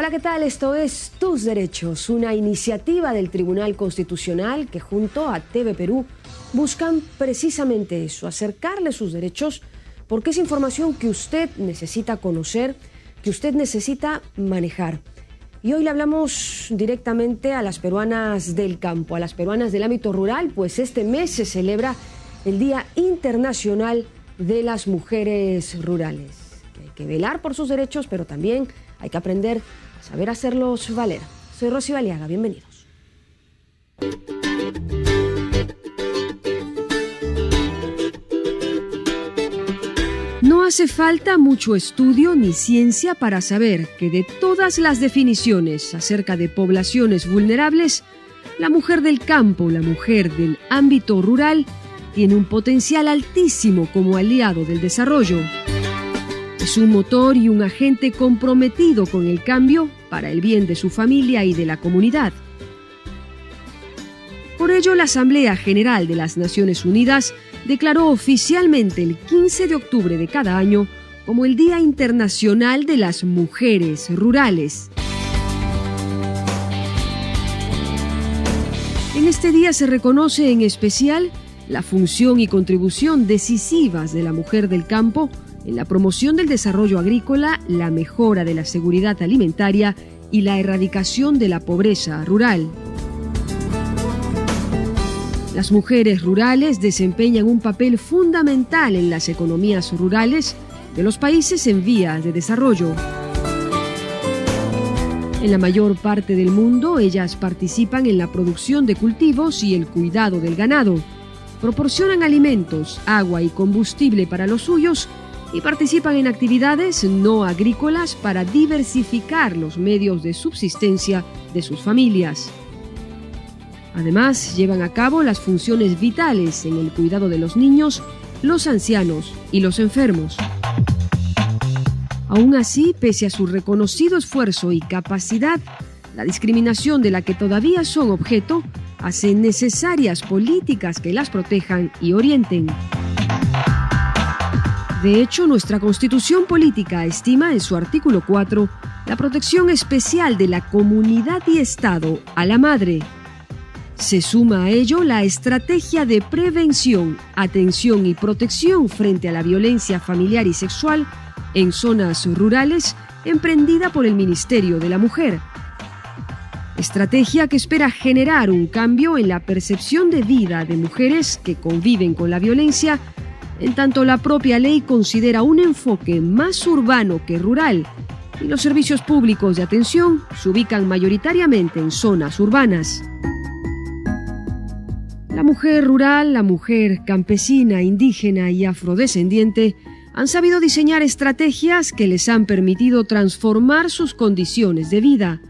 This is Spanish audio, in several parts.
Hola, ¿qué tal? Esto es Tus Derechos, una iniciativa del Tribunal Constitucional que junto a TV Perú buscan precisamente eso, acercarle sus derechos, porque es información que usted necesita conocer, que usted necesita manejar. Y hoy le hablamos directamente a las peruanas del campo, a las peruanas del ámbito rural, pues este mes se celebra el Día Internacional de las Mujeres Rurales. Que hay que velar por sus derechos, pero también hay que aprender a saber hacerlos valer. Soy Rosy Baliaga, bienvenidos. No hace falta mucho estudio ni ciencia para saber que de todas las definiciones acerca de poblaciones vulnerables, la mujer del campo, la mujer del ámbito rural, tiene un potencial altísimo como aliado del desarrollo. Es un motor y un agente comprometido con el cambio para el bien de su familia y de la comunidad. Por ello, la Asamblea General de las Naciones Unidas declaró oficialmente el 15 de octubre de cada año como el Día Internacional de las Mujeres Rurales. En este día se reconoce en especial la función y contribución decisivas de la mujer del campo en la promoción del desarrollo agrícola, la mejora de la seguridad alimentaria y la erradicación de la pobreza rural. Las mujeres rurales desempeñan un papel fundamental en las economías rurales de los países en vías de desarrollo. En la mayor parte del mundo, ellas participan en la producción de cultivos y el cuidado del ganado, proporcionan alimentos, agua y combustible para los suyos y participan en actividades no agrícolas para diversificar los medios de subsistencia de sus familias. Además, llevan a cabo las funciones vitales en el cuidado de los niños, los ancianos y los enfermos. Aún así, pese a su reconocido esfuerzo y capacidad, la discriminación de la que todavía son objeto hace necesarias políticas que las protejan y orienten. De hecho, nuestra Constitución Política estima en su artículo 4 la protección especial de la comunidad y Estado a la madre. Se suma a ello la estrategia de prevención, atención y protección frente a la violencia familiar y sexual en zonas rurales emprendida por el Ministerio de la Mujer. Estrategia que espera generar un cambio en la percepción de vida de mujeres que conviven con la violencia, en tanto la propia ley considera un enfoque más urbano que rural y los servicios públicos de atención se ubican mayoritariamente en zonas urbanas. La mujer rural, la mujer campesina, indígena y afrodescendiente han sabido diseñar estrategias que les han permitido transformar sus condiciones de vida,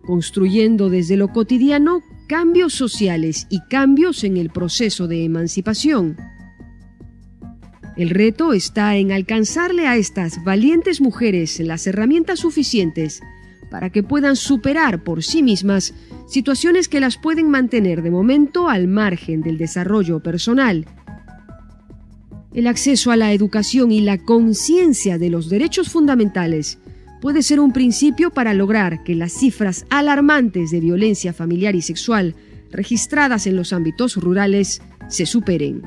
construyendo desde lo cotidiano cambios sociales y cambios en el proceso de emancipación. El reto está en alcanzarle a estas valientes mujeres las herramientas suficientes para que puedan superar por sí mismas situaciones que las pueden mantener de momento al margen del desarrollo personal. El acceso a la educación y la conciencia de los derechos fundamentales puede ser un principio para lograr que las cifras alarmantes de violencia familiar y sexual registradas en los ámbitos rurales se superen.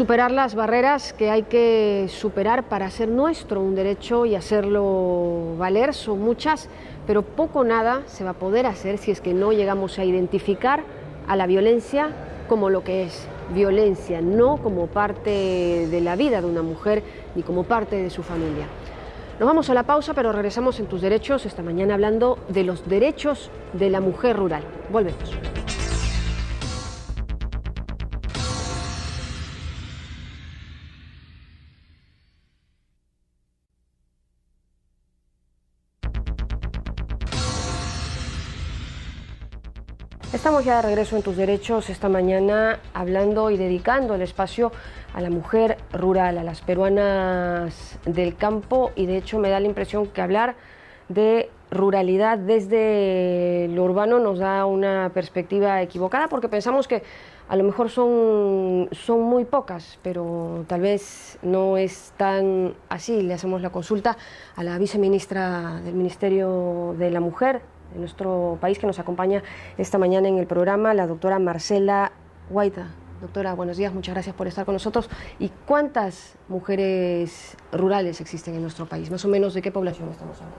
Superar las barreras que hay que superar para hacer nuestro un derecho y hacerlo valer son muchas, pero poco o nada se va a poder hacer si es que no llegamos a identificar a la violencia como lo que es violencia, no como parte de la vida de una mujer ni como parte de su familia. Nos vamos a la pausa, pero regresamos en Tus Derechos esta mañana hablando de los derechos de la mujer rural. Volvemos. Estamos ya de regreso en Tus Derechos esta mañana hablando y dedicando el espacio a la mujer rural, a las peruanas del campo, y de hecho me da la impresión que hablar de ruralidad desde lo urbano nos da una perspectiva equivocada, porque pensamos que a lo mejor son muy pocas, pero tal vez no es tan así. Le hacemos la consulta a la viceministra del Ministerio de la Mujer de nuestro país, que nos acompaña esta mañana en el programa, la doctora Marcela Guaita. Doctora, buenos días, muchas gracias por estar con nosotros. ¿Y cuántas mujeres rurales existen en nuestro país? Más o menos, ¿de qué población estamos hablando?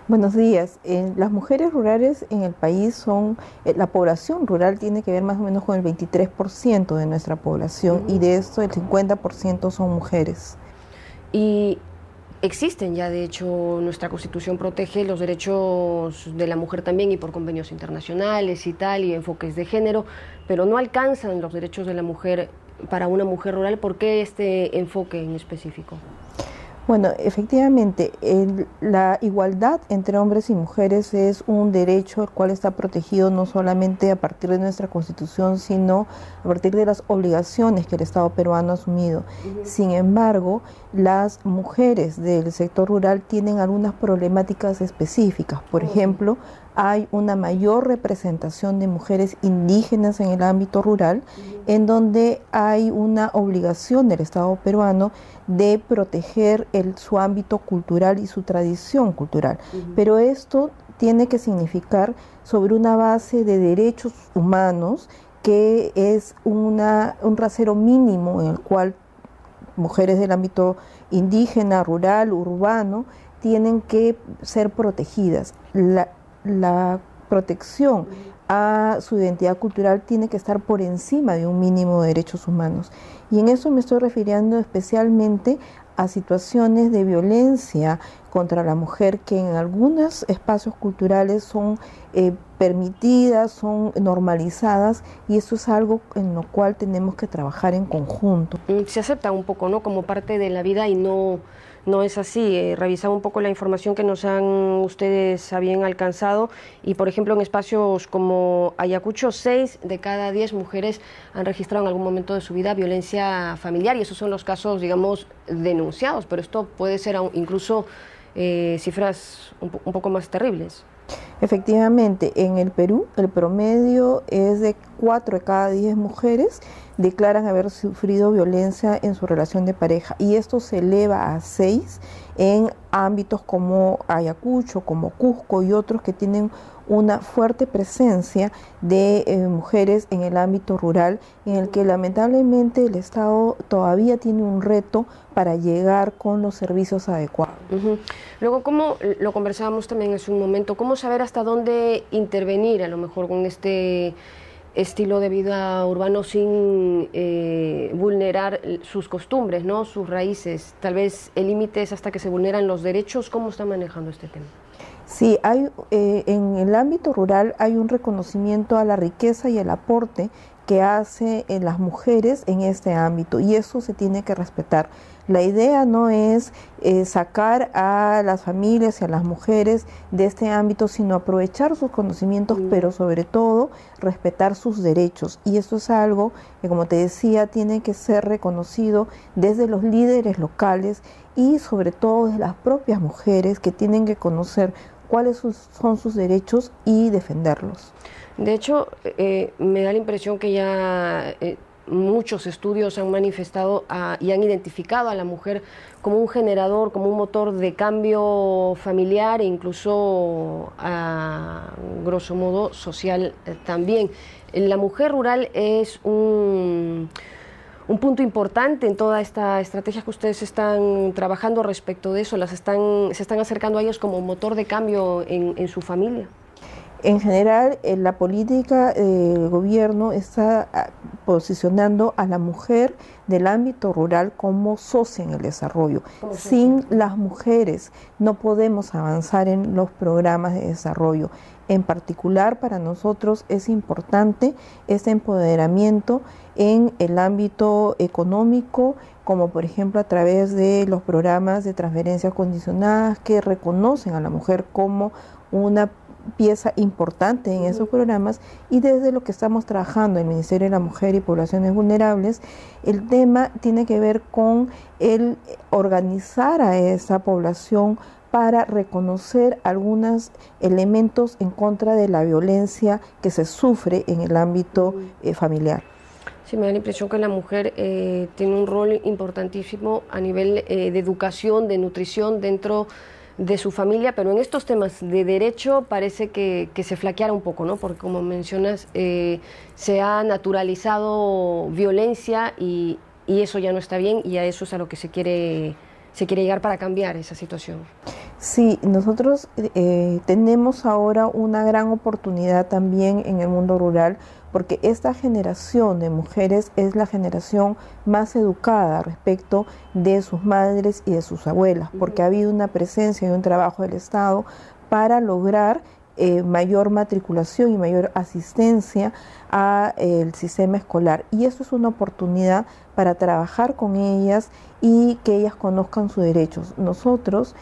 Buenos días. Las mujeres rurales en el país son, la población rural tiene que ver más o menos con el 23% de nuestra población, y de esto el 50% son mujeres. Y existen ya, de hecho, nuestra Constitución protege los derechos de la mujer también, y por convenios internacionales y tal, y enfoques de género, pero no alcanzan los derechos de la mujer para una mujer rural. ¿Por qué este enfoque en específico? Bueno, efectivamente, la igualdad entre hombres y mujeres es un derecho el cual está protegido no solamente a partir de nuestra Constitución, sino a partir de las obligaciones que el Estado peruano ha asumido. Sin embargo, las mujeres del sector rural tienen algunas problemáticas específicas. Por ejemplo, hay una mayor representación de mujeres indígenas en el ámbito rural, en donde hay una obligación del Estado peruano de proteger su ámbito cultural y su tradición cultural. Pero esto tiene que significar sobre una base de derechos humanos, que es un rasero mínimo en el cual mujeres del ámbito indígena, rural, urbano, tienen que ser protegidas. La protección a su identidad cultural tiene que estar por encima de un mínimo de derechos humanos. Y en eso me estoy refiriendo especialmente a situaciones de violencia contra la mujer que en algunos espacios culturales son permitidas, son normalizadas, y eso es algo en lo cual tenemos que trabajar en conjunto. Se acepta un poco, ¿no?, como parte de la vida, y no es así. Revisaba un poco la información que nos han ustedes habían alcanzado, y por ejemplo en espacios como Ayacucho, 6 de cada 10 mujeres han registrado en algún momento de su vida violencia familiar, y esos son los casos, digamos, denunciados, pero esto puede ser incluso cifras un poco más terribles. Efectivamente, en el Perú el promedio es de 4 de cada 10 mujeres declaran haber sufrido violencia en su relación de pareja, y esto se eleva a 6 en ámbitos como Ayacucho, como Cusco y otros que tienen una fuerte presencia de mujeres en el ámbito rural, en el que lamentablemente el Estado todavía tiene un reto para llegar con los servicios adecuados. Luego, como lo conversábamos también hace un momento, ¿cómo saber hasta dónde intervenir a lo mejor con este estilo de vida urbano sin vulnerar sus costumbres, ¿no?, sus raíces? Tal vez el límite es hasta que se vulneran los derechos. ¿Cómo está manejando este tema? Sí, en el ámbito rural hay un reconocimiento a la riqueza y el aporte que hace las mujeres en este ámbito, y eso se tiene que respetar. La idea no es sacar a las familias y a las mujeres de este ámbito, sino aprovechar sus conocimientos, pero sobre todo respetar sus derechos. Y eso es algo que, como te decía, tiene que ser reconocido desde los líderes locales y sobre todo de las propias mujeres, que tienen que conocer cuáles son sus derechos y defenderlos. De hecho, me da la impresión que ya muchos estudios han manifestado y han identificado a la mujer como un generador, como un motor de cambio familiar, e incluso a grosso modo social también. La mujer rural es un punto importante en toda esta estrategia que ustedes están trabajando respecto de eso. Se están acercando a ellos como motor de cambio en su familia. En general, la política del gobierno está posicionando a la mujer del ámbito rural como socia en el desarrollo. Sin las mujeres no podemos avanzar en los programas de desarrollo. En particular, para nosotros es importante este empoderamiento en el ámbito económico, como por ejemplo a través de los programas de transferencias condicionadas que reconocen a la mujer como una pieza importante en esos programas. Y desde lo que estamos trabajando en el Ministerio de la Mujer y Poblaciones Vulnerables, el tema tiene que ver con el organizar a esa población para reconocer algunos elementos en contra de la violencia que se sufre en el ámbito familiar. Sí, me da la impresión que la mujer tiene un rol importantísimo a nivel de educación, de nutrición dentro de su familia, pero en estos temas de derecho parece que se flaqueara un poco, ¿no? Porque como mencionas, se ha naturalizado violencia y eso ya no está bien, y a eso es a lo que se quiere llegar para cambiar esa situación. Sí, nosotros tenemos ahora una gran oportunidad también en el mundo rural, porque esta generación de mujeres es la generación más educada respecto de sus madres y de sus abuelas, porque ha habido una presencia y un trabajo del Estado para lograr mayor matriculación y mayor asistencia al sistema escolar. Y eso es una oportunidad para trabajar con ellas y que ellas conozcan sus derechos. Nosotros,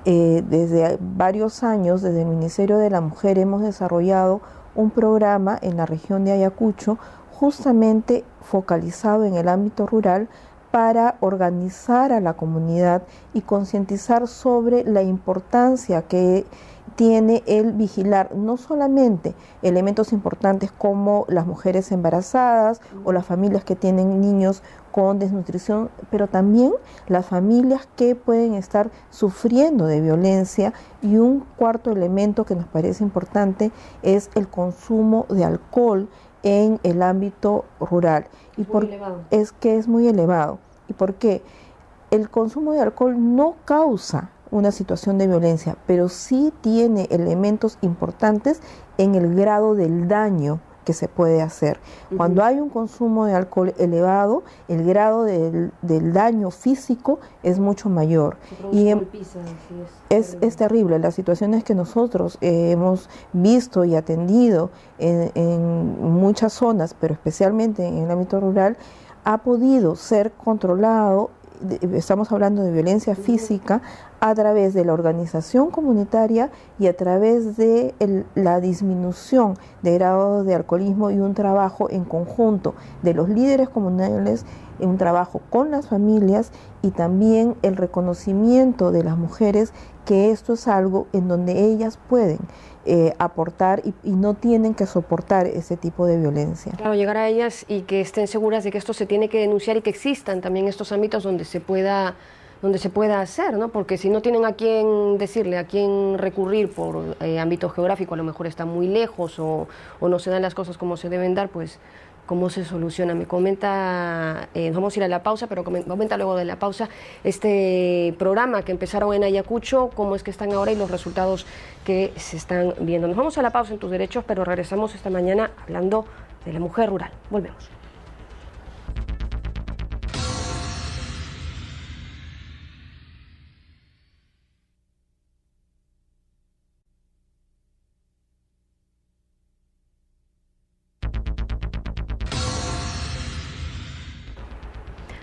desde varios años, desde el Ministerio de la Mujer, hemos desarrollado un programa en la región de Ayacucho justamente focalizado en el ámbito rural para organizar a la comunidad y concientizar sobre la importancia que tiene el vigilar no solamente elementos importantes como las mujeres embarazadas o las familias que tienen niños con desnutrición, pero también las familias que pueden estar sufriendo de violencia. Y un cuarto elemento que nos parece importante es el consumo de alcohol en el ámbito rural. Es que es muy elevado. ¿Y por qué? El consumo de alcohol no causa una situación de violencia, pero sí tiene elementos importantes en el grado del daño que se puede hacer. Cuando hay un consumo de alcohol elevado, el grado del daño físico es mucho mayor. Y es terrible. Las situaciones que nosotros hemos visto y atendido en muchas zonas, pero especialmente en el ámbito rural, ha podido ser controlado. Estamos hablando de violencia física a través de la organización comunitaria y a través de la disminución de grados de alcoholismo y un trabajo en conjunto de los líderes comunales, un trabajo con las familias y también el reconocimiento de las mujeres que esto es algo en donde ellas pueden aportar y no tienen que soportar ese tipo de violencia. Claro, llegar a ellas y que estén seguras de que esto se tiene que denunciar y que existan también estos ámbitos donde se pueda hacer, ¿no? Porque si no tienen a quién decirle, a quién recurrir por ámbito geográfico, a lo mejor está muy lejos o no se dan las cosas como se deben dar, pues ¿cómo se soluciona? Me comenta, vamos a ir a la pausa, pero comenta luego de la pausa este programa que empezaron en Ayacucho, cómo es que están ahora y los resultados que se están viendo. Nos vamos a la pausa en Tus Derechos, pero regresamos esta mañana hablando de la mujer rural. Volvemos.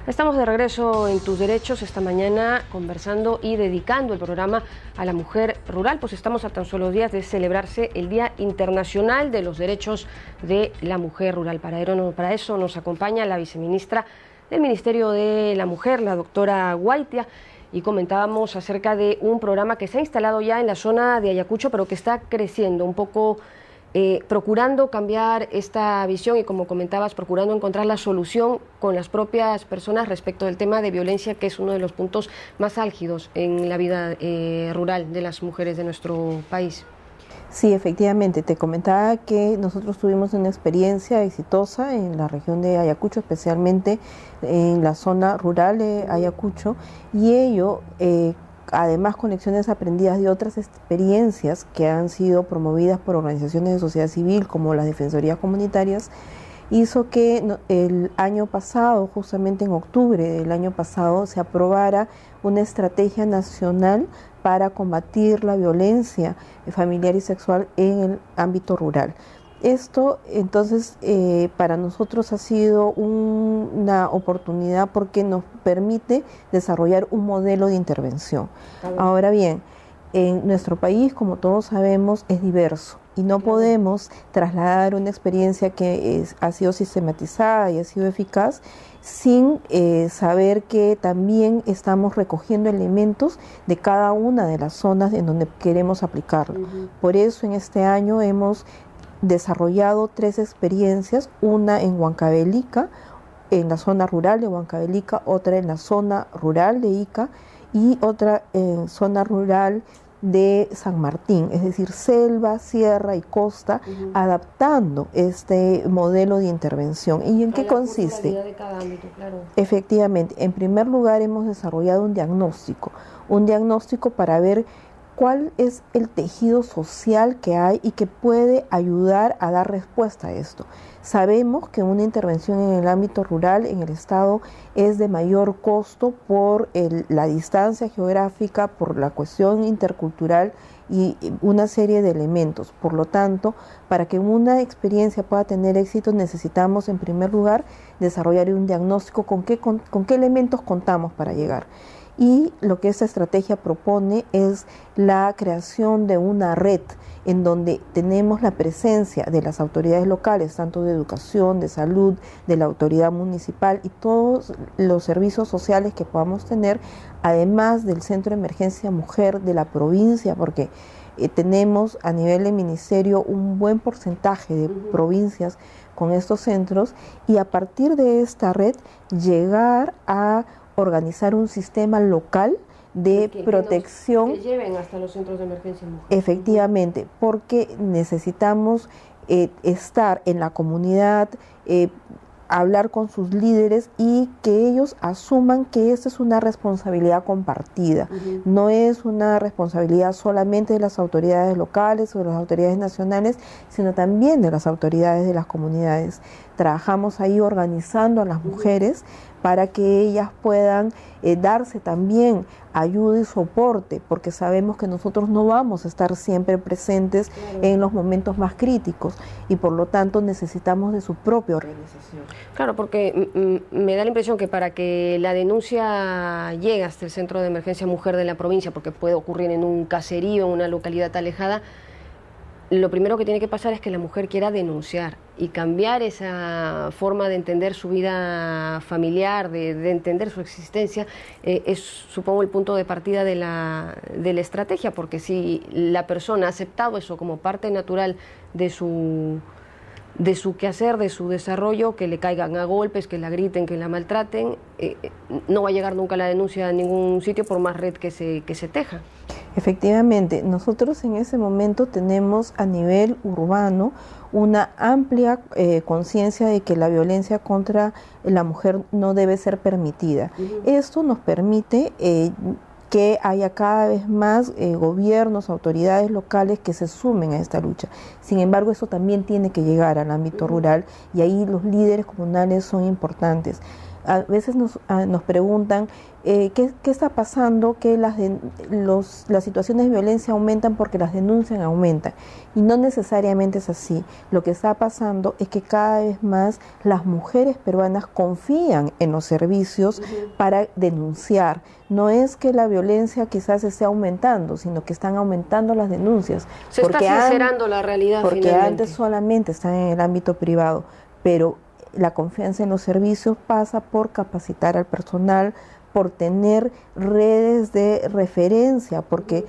Estamos de regreso en Tus Derechos esta mañana conversando y dedicando el programa a la mujer rural, pues estamos a tan solo días de celebrarse el Día Internacional de los Derechos de la Mujer Rural. Para eso nos acompaña la viceministra del Ministerio de la Mujer, la doctora Guaitia, y comentábamos acerca de un programa que se ha instalado ya en la zona de Ayacucho, pero que está creciendo un poco, procurando cambiar esta visión y, como comentabas, procurando encontrar la solución con las propias personas respecto del tema de violencia, que es uno de los puntos más álgidos en la vida rural de las mujeres de nuestro país. Sí, efectivamente, te comentaba que nosotros tuvimos una experiencia exitosa en la región de Ayacucho, especialmente en la zona rural de Ayacucho, y ello además con lecciones aprendidas de otras experiencias que han sido promovidas por organizaciones de sociedad civil como las defensorías comunitarias, hizo que el año pasado, justamente en octubre del año pasado, se aprobara una estrategia nacional para combatir la violencia familiar y sexual en el ámbito rural. Esto, entonces, para nosotros ha sido una oportunidad porque nos permite desarrollar un modelo de intervención. Ahora bien, en nuestro país, como todos sabemos, es diverso. y no podemos trasladar una experiencia que ha sido sistematizada y ha sido eficaz sin saber que también estamos recogiendo elementos de cada una de las zonas en donde queremos aplicarlo. Por eso en este año hemos desarrollado 3 experiencias, una en Huancavelica, en la zona rural de Huancavelica, otra en la zona rural de Ica y otra en zona rural de San Martín, es decir, selva, sierra y costa, adaptando este modelo de intervención. ¿Y en qué consiste? De cada ámbito, claro. Efectivamente, en primer lugar hemos desarrollado un diagnóstico para ver cuál es el tejido social que hay y que puede ayudar a dar respuesta a esto. Sabemos que una intervención en el ámbito rural en el Estado es de mayor costo por la distancia geográfica, por la cuestión intercultural y una serie de elementos. Por lo tanto, para que una experiencia pueda tener éxito, necesitamos en primer lugar desarrollar un diagnóstico con qué elementos contamos para llegar. Y lo que esta estrategia propone es la creación de una red en donde tenemos la presencia de las autoridades locales, tanto de educación, de salud, de la autoridad municipal y todos los servicios sociales que podamos tener, además del Centro de Emergencia Mujer de la provincia, porque tenemos a nivel de ministerio un buen porcentaje de provincias con estos centros, y a partir de esta red llegar a organizar un sistema local de protección. Que lleven hasta los centros de emergencia mujer. Efectivamente, porque necesitamos estar en la comunidad, hablar con sus líderes y que ellos asuman que esta es una responsabilidad compartida. No es una responsabilidad solamente de las autoridades locales o de las autoridades nacionales, sino también de las autoridades de las comunidades. Trabajamos ahí organizando a las mujeres para que ellas puedan darse también ayuda y soporte, porque sabemos que nosotros no vamos a estar siempre presentes en los momentos más críticos y por lo tanto necesitamos de su propia organización. Claro, porque me da la impresión que para que la denuncia llegue hasta el Centro de Emergencia Mujer de la provincia, porque puede ocurrir en un caserío, en una localidad alejada, lo primero que tiene que pasar es que la mujer quiera denunciar y cambiar esa forma de entender su vida familiar, de entender su existencia, es, supongo, el punto de partida de la estrategia, porque si la persona ha aceptado eso como parte natural de su quehacer, de su desarrollo, que le caigan a golpes, que la griten, que la maltraten, no va a llegar nunca la denuncia a ningún sitio por más red que se teja. Efectivamente, nosotros en ese momento tenemos a nivel urbano una amplia conciencia de que la violencia contra la mujer no debe ser permitida. Esto nos permite que haya cada vez más gobiernos, autoridades locales que se sumen a esta lucha. Sin embargo, eso también tiene que llegar al ámbito rural y ahí los líderes comunales son importantes. A veces nos preguntan ¿qué está pasando? Que las situaciones de violencia aumentan porque las denuncias aumentan. Y no necesariamente es así. Lo que está pasando es que cada vez más las mujeres peruanas confían en los servicios para denunciar. No es que la violencia quizás esté aumentando, sino que están aumentando las denuncias. Se está sincerando la realidad. Porque finalmente. Antes solamente están en el ámbito privado, pero la confianza en los servicios pasa por capacitar al personal, por tener redes de referencia, porque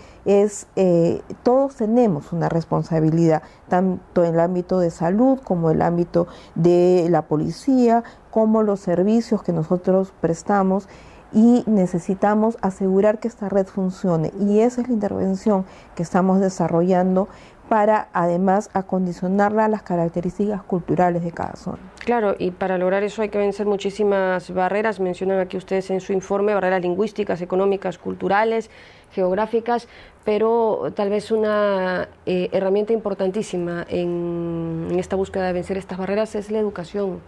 todos tenemos una responsabilidad, tanto en el ámbito de salud como en el ámbito de la policía, como los servicios que nosotros prestamos, y necesitamos asegurar que esta red funcione, y esa es la intervención que estamos desarrollando para además acondicionarla a las características culturales de cada zona. Claro, y para lograr eso hay que vencer muchísimas barreras. Mencionan aquí ustedes en su informe barreras lingüísticas, económicas, culturales, geográficas, pero tal vez una herramienta importantísima en esta búsqueda de vencer estas barreras es la educación.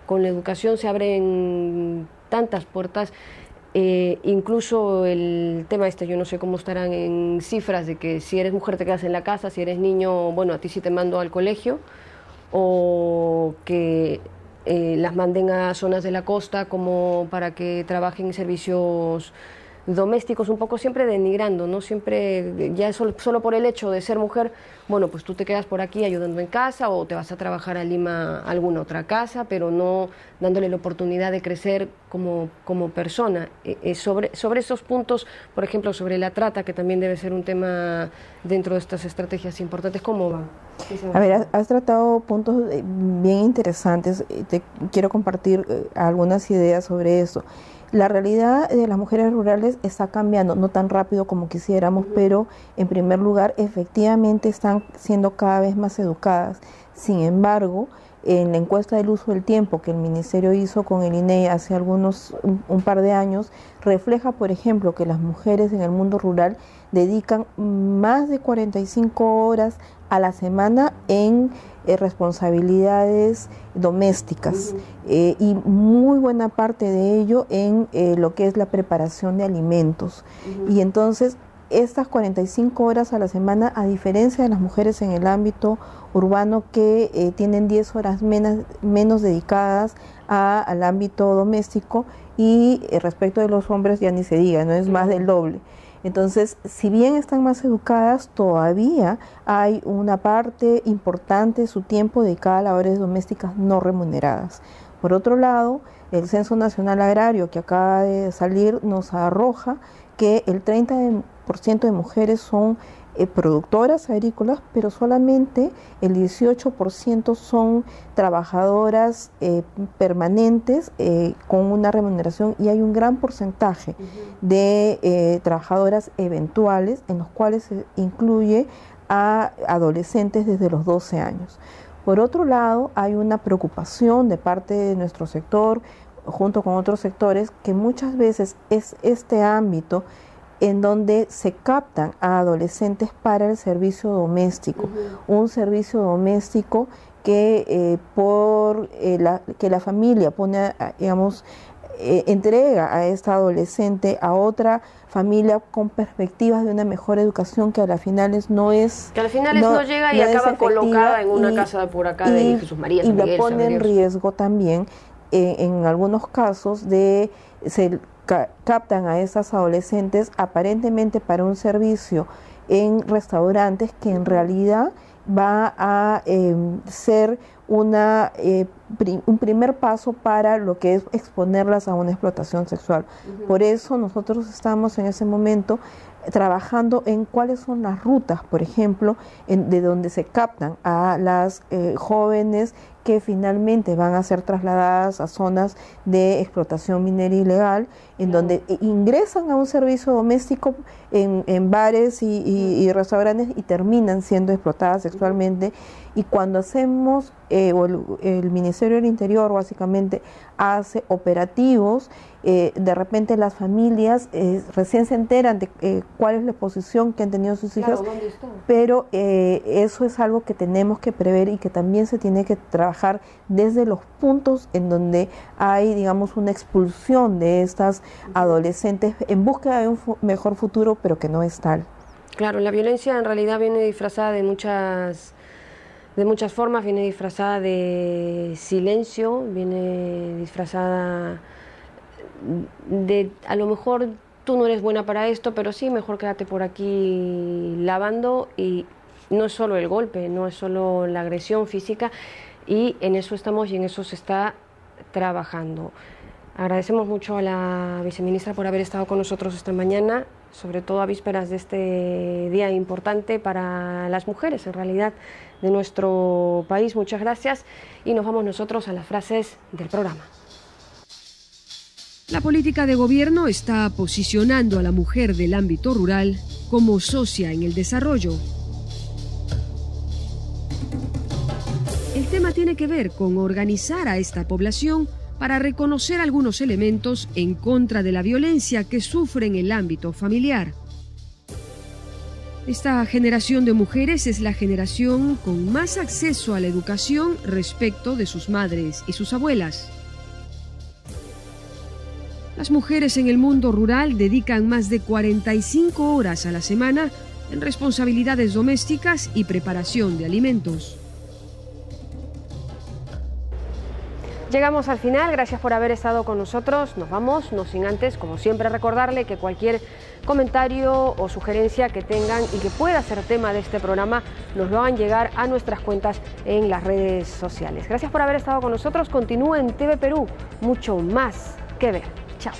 Con la educación se abren tantas puertas. Incluso el tema yo no sé cómo estarán en cifras de que si eres mujer te quedas en la casa, si eres niño, bueno, a ti sí te mando al colegio, o que las manden a zonas de la costa como para que trabajen en servicios domésticos, un poco siempre denigrando, no siempre, ya solo por el hecho de ser mujer, bueno, pues tú te quedas por aquí ayudando en casa o te vas a trabajar a Lima a alguna otra casa, pero no dándole la oportunidad de crecer como persona. Sobre esos puntos, por ejemplo, sobre la trata, que también debe ser un tema dentro de estas estrategias importantes, ¿cómo va? A ver, has tratado puntos bien interesantes. Te quiero compartir algunas ideas sobre eso. La realidad de las mujeres rurales está cambiando, no tan rápido como quisiéramos, pero en primer lugar, efectivamente están siendo cada vez más educadas. Sin embargo, en la encuesta del uso del tiempo que el Ministerio hizo con el INEI hace un par de años, refleja, por ejemplo, que las mujeres en el mundo rural dedican más de 45 horas a la semana en responsabilidades domésticas y muy buena parte de ello en lo que es la preparación de alimentos. Y entonces estas 45 horas a la semana, a diferencia de las mujeres en el ámbito urbano que tienen 10 horas menos dedicadas al ámbito doméstico, y respecto de los hombres ya ni se diga, no es más del doble. Entonces, si bien están más educadas, todavía hay una parte importante de su tiempo dedicada a labores domésticas no remuneradas. Por otro lado, el Censo Nacional Agrario que acaba de salir nos arroja que el 30% de mujeres son productoras agrícolas, pero solamente el 18% son trabajadoras permanentes con una remuneración, y hay un gran porcentaje de trabajadoras eventuales, en los cuales se incluye a adolescentes desde los 12 años. Por otro lado, hay una preocupación de parte de nuestro sector, junto con otros sectores, que muchas veces es este ámbito en donde se captan a adolescentes para el servicio doméstico, un servicio doméstico que que la familia pone, digamos, entrega a esta adolescente a otra familia con perspectivas de una mejor educación, que a las finales no es... Que a las finales no llega y acaba colocada en una casa por acá de Jesús María. Y la pone en riesgo también, en algunos casos, se captan a esas adolescentes aparentemente para un servicio en restaurantes que en realidad va a ser un primer paso para lo que es exponerlas a una explotación sexual. Por eso nosotros estamos en ese momento trabajando en cuáles son las rutas, por ejemplo, de donde se captan a las jóvenes que finalmente van a ser trasladadas a zonas de explotación minera ilegal, en donde ingresan a un servicio doméstico en bares y restaurantes y terminan siendo explotadas sexualmente. Y cuando hacemos, el Ministerio del Interior básicamente hace operativos, de repente las familias recién se enteran de cuál es la exposición que han tenido sus hijas, pero eso es algo que tenemos que prever y que también se tiene que trabajar desde los puntos en donde hay, digamos, una expulsión de estas adolescentes en búsqueda de un mejor futuro, pero que no es tal. Claro, la violencia en realidad viene disfrazada de muchas formas, viene disfrazada de silencio, viene disfrazada de, a lo mejor tú no eres buena para esto, pero sí, mejor quédate por aquí lavando. Y no es solo el golpe, no es solo la agresión física, y en eso estamos y en eso se está trabajando. Agradecemos mucho a la viceministra por haber estado con nosotros esta mañana, sobre todo a vísperas de este día importante para las mujeres, en realidad, de nuestro país. Muchas gracias, y nos vamos nosotros a las frases del programa. La política de gobierno está posicionando a la mujer del ámbito rural como socia en el desarrollo. El tema tiene que ver con organizar a esta población para reconocer algunos elementos en contra de la violencia que sufre en el ámbito familiar. Esta generación de mujeres es la generación con más acceso a la educación respecto de sus madres y sus abuelas. Las mujeres en el mundo rural dedican más de 45 horas a la semana en responsabilidades domésticas y preparación de alimentos. Llegamos al final, gracias por haber estado con nosotros. Nos vamos, no sin antes, como siempre, recordarle que cualquier comentario o sugerencia que tengan y que pueda ser tema de este programa, nos lo hagan llegar a nuestras cuentas en las redes sociales. Gracias por haber estado con nosotros. Continúe en TV Perú, mucho más que ver. Chao.